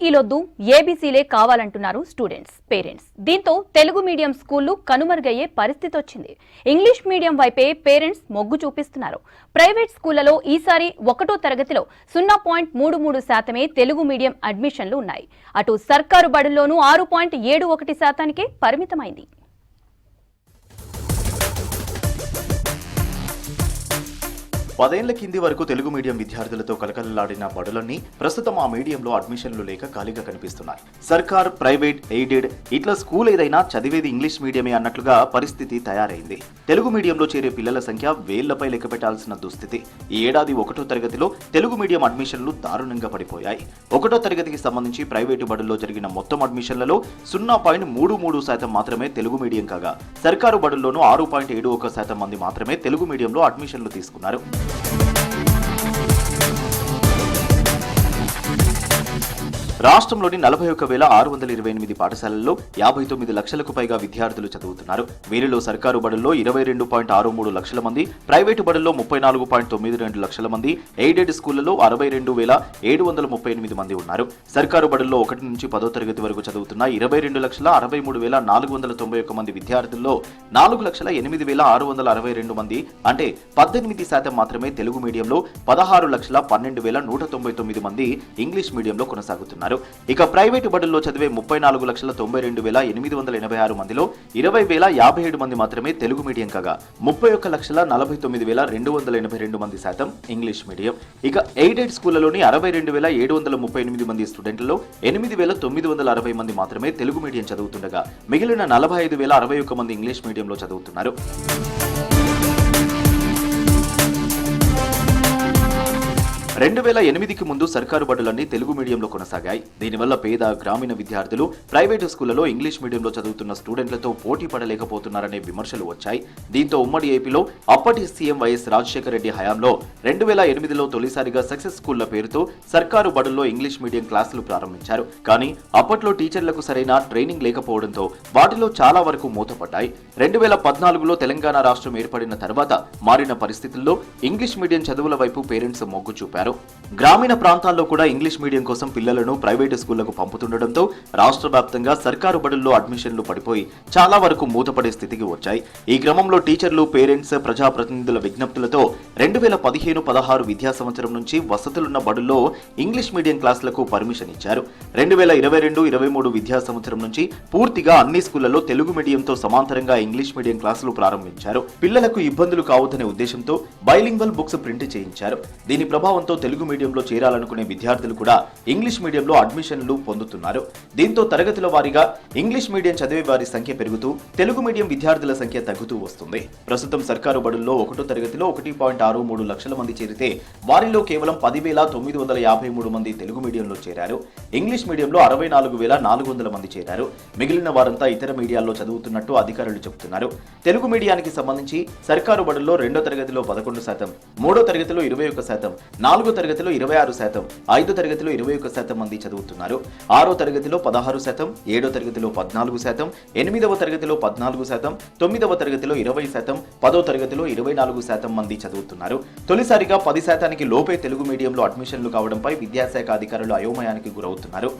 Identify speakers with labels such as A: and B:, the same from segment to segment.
A: ఈలొద్దు ఏబీసీలే కావాలంటున్నారు students parents. దీంతో Telugu medium స్కూళ్లు కనుమరుగయ్యే పరిస్థితి వచ్చింది. ఇంగ్లీష్ మీడియం వైపే పేరెంట్స్ మొగ్గు చూపిస్తున్నారు. ప్రైవేట్ స్కూళ్లలో ఈసారి 1వ తరగతిలో 0.33% తెలుగు మీడియం అడ్మిషన్లు ఉన్నాయి. అటు సర్కారు బడుల్లోనూ 6.71%కే పరిమితమైంది.
B: 10 ఏళ్ల కింది వరకు తెలుగు మీడియం విద్యార్థులతో కలకలలాడిన బడులన్నీ ప్రస్తుతం ఆ మీడియంలో అడ్మిషన్లు లేక ఖాళీగా కనిపిస్తున్నాయి. సర్కార్, ప్రైవేట్, ఎయిడెడ్ ఇట్లా స్కూల్ ఏదైనా చదివేది ఇంగ్లీష్ మీడియమే అన్నట్లుగా పరిస్థితి తయారైంది. తెలుగు మీడియంలో చేరే పిల్లల సంఖ్య వేళ్లపై లెక్క పెట్టాల్సిన దుస్థితి. ఈ ఏడాది 1వ తరగతిలో తెలుగు మీడియం అడ్మిషన్లు దారుణంగా పడిపోయాయి. 1వ తరగతికి సంబంధించి ప్రైవేటు బడుల్లో జరిగిన మొత్తం అడ్మిషన్లలో 0.33% మాత్రమే తెలుగు మీడియం కాగా, సర్కారు బడుల్లోనూ 6.71% మంది మాత్రమే తెలుగు మీడియంలో అడ్మిషన్లు తీసుకున్నారు. రాష్ట్రంలోని 41,628 పాఠశాలల్లో 59 లక్షలకు పైగా విద్యార్థులు చదువుతున్నారు. వీరిలో సర్కారు బడుల్లో 22.63 లక్షల మంది, ప్రైవేటు బడుల్లో 34.92 లక్షల మంది, ఎయిడెడ్ స్కూళ్లలో 62,738 మంది ఉన్నారు. సర్కారు బడుల్లో 1 నుంచి 10వ తరగతి వరకు చదువుతున్న 22,63,491 మంది విద్యార్థుల్లో 4,08,662 మంది అంటే 18% మాత్రమే తెలుగు మీడియంలో, 16,12,199 మంది ఇంగ్లీష్ మీడియంలో కొనసాగుతున్నారు. ఇక ప్రైవేటు బడుల్లో చదివే 34,92,886 మందిలో 20,057 మంది మాత్రమే తెలుగు మీడియం కాగా, 31,49,282 మంది శాతం ఇంగ్లీష్ మీడియం. ఇక ఎయిడెడ్ స్కూళ్లలోని 62,738 మంది స్టూడెంట్లలో 8,960 మంది మాత్రమే తెలుగు మీడియం చదువుతుండగా, మిగిలిన 45,061 మంది ఇంగ్లీష్ మీడియంలో చదువుతున్నారు. 2008కి ముందు సర్కారు బడులన్నీ తెలుగు మీడియంలో కొనసాగాయి. దీనివల్ల పేద గ్రామీణ విద్యార్థులు ప్రైవేటు స్కూళ్లలో ఇంగ్లీష్ మీడియంలో చదువుతున్న స్టూడెంట్లతో పోటీ పడలేకపోతున్నారనే విమర్శలు వచ్చాయి. దీంతో ఉమ్మడి ఏపీలో అప్పటి సీఎం వైఎస్ రాజశేఖర రెడ్డి హయాంలో 2008లో తొలిసారిగా సక్సెస్ స్కూళ్ల పేరుతో సర్కారు బడుల్లో ఇంగ్లీష్ మీడియం క్లాసులు ప్రారంభించారు. కానీ అప్పట్లో టీచర్లకు సరైన ట్రైనింగ్ లేకపోవడంతో వాటిలో చాలా వరకు మూతపడ్డాయి. 2014లో తెలంగాణ రాష్ట్రం ఏర్పడిన తర్వాత మారిన పరిస్థితుల్లో ఇంగ్లీష్ మీడియం చదువుల వైపు పేరెంట్స్ మొగ్గు చూపారు. గ్రామీణ ప్రాంతాల్లో కూడా ఇంగ్లీష్ మీడియం కోసం పిల్లలను ప్రైవేటు స్కూళ్లకు పంపుతుండటంతో రాష్ట్ర వ్యాప్తంగా సర్కారు బడుల్లో అడ్మిషన్లు పడిపోయి చాలా వరకు మూతపడే స్థితికి వచ్చాయి. ఈ క్రమంలో టీచర్లు, పేరెంట్స్, ప్రజాప్రతినిధుల విజ్ఞప్తులతో 2015-16 విద్యా సంవత్సరం నుంచి వసతులున్న బడుల్లో ఇంగ్లీష్ మీడియం క్లాసులకు పర్మిషన్ ఇచ్చారు. 2022-23 విద్యా సంవత్సరం నుంచి పూర్తిగా అన్ని స్కూళ్లలో తెలుగు మీడియంతో సమాంతరంగా ఇంగ్లీష్ మీడియం క్లాసులు ప్రారంభించారు. పిల్లలకు ఇబ్బందులు కావద్దనే ఉద్దేశంతో బైలింగ్వల్ బుక్స్ ప్రింట్ చేయించారు. దీని ప్రభావంతో తెలుగు మీడియంలో చేరాలనుకునే విద్యార్థులు కూడా ఇంగ్లీష్ మీడియంలో అడ్మిషన్లు పొందుతున్నారు. దీంతో తరగతుల వారీగా ఇంగ్లీష్ మీడియం చదివే వారి సంఖ్య పెరుగుతూ తెలుగు మీడియం విద్యార్థుల సంఖ్య తగ్గుతూ వస్తుంది. ప్రస్తుతం సర్కారు బడుల్లో 1వ తరగతిలో 1.63 లక్షల మంది చేరితే వారిలో కేవలం 10,953 మంది తెలుగు మీడియంలో చేరారు. ఇంగ్లీష్ మీడియంలో 64,400 మంది చేరారు. మిగిలిన వారంతా ఇతర మీడియాల్లో చదువుతున్నట్టు అధికారులు చెబుతున్నారు. తెలుగు మీడియానికి సంబంధించి సర్కారు బడుల్లో 2వ తరగతిలో 11%, 3వ తరగతిలో 21%, 4వ తరగతిలో 26%, 5వ తరగతిలో 21% మంది చదువుతున్నారు. 6వ తరగతిలో 16%, 7వ తరగతిలో 14%, 8వ తరగతిలో 14%, 9వ తరగతిలో 20%, 10వ తరగతిలో 24% మంది చదువుతున్నారు. తొలిసారిగా 10% లోపే తెలుగు మీడియంలో అడ్మిషన్లు కావడంపై విద్యాశాఖ అధికారులు అయోమయానికి గురవుతున్నారు.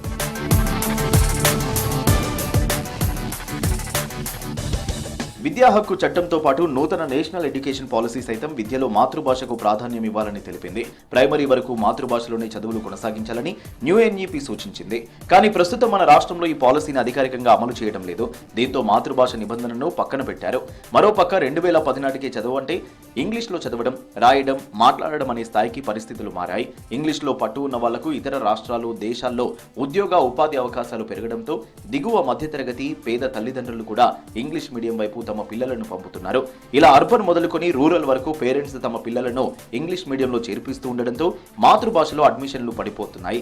B: విద్యా హక్కు చట్టంతో పాటు నూతన నేషనల్ ఎడ్యుకేషన్ పాలసీ సైతం విద్యలో మాతృభాషకు ప్రాధాన్యం ఇవ్వాలని తెలిపింది. ప్రైమరీ వరకు మాతృభాషలోనే చదువులు కొనసాగించాలని న్యూ ఎన్ఈపీ సూచించింది. కానీ ప్రస్తుతం మన రాష్ట్రంలో ఈ పాలసీని అధికారికంగా అమలు చేయడం లేదు. దీంతో మాతృభాష నిబంధనను పక్కన పెట్టారు. మరోపక్క 2010 నాటికే చదువు అంటే ఇంగ్లీష్లో చదవడం, రాయడం, మాట్లాడడం అనే స్థాయికి పరిస్థితులు మారాయి. ఇంగ్లీష్లో పట్టు ఉన్న వాళ్లకు ఇతర రాష్ట్రాలు, దేశాల్లో ఉద్యోగ, ఉపాధి అవకాశాలు పెరగడంతో దిగువ మధ్యతరగతి, పేద తల్లిదండ్రులు కూడా ఇంగ్లీష్ మీడియం వైపు తమ పిల్లలను పంపుతున్నారు. ఇలా అర్బన్ మొదలుకొని రూరల్ వరకు పేరెంట్స్ తమ పిల్లలను ఇంగ్లీష్ మీడియంలో చేర్పిస్తూ ఉండడంతో మాతృభాషలో అడ్మిషన్లు పడిపోతున్నాయి.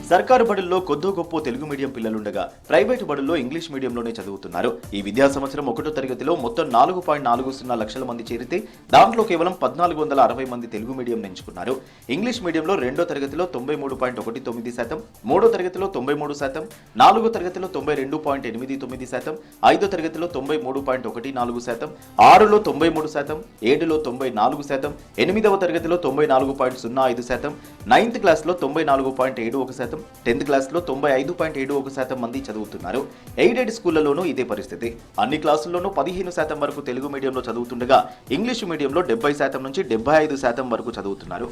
B: సర్కారు బడుల్లో కొద్దో గొప్ప తెలుగు మీడియం పిల్లలుండగా ప్రైవేటు బడుల్లో ఇంగ్లీష్ మీడియంలోనే చదువుతున్నారు. ఈ విద్యా సంవత్సరం 1వ తరగతిలో మొత్తం 4.40 లక్షల మంది చేరితే దాంట్లో కేవలం 1460 మంది తెలుగు మీడియం ఎంచుకున్నారు. ఇంగ్లీష్ మీడియంలో 2వ తరగతిలో 93.19%, 3వ తరగతిలో 93%, 4వ తరగతిలో 92.89%, 5వ తరగతిలో 93.14%, 6లో 93%, 7లో 94%, 8వ తరగతిలో 94.05%, 9th క్లాస్లో 94.71%, 10th క్లాస్లో 95.71% మంది చదువుతున్నారు. ఎయిడెడ్ స్కూళ్లలోనూ ఇదే పరిస్థితి. అన్ని క్లాసుల్లోనూ 15% వరకు తెలుగు మీడియంలో చదువుతుండగా ఇంగ్లీషు మీడియంలో 70% నుంచి 75% వరకు చదువుతున్నారు.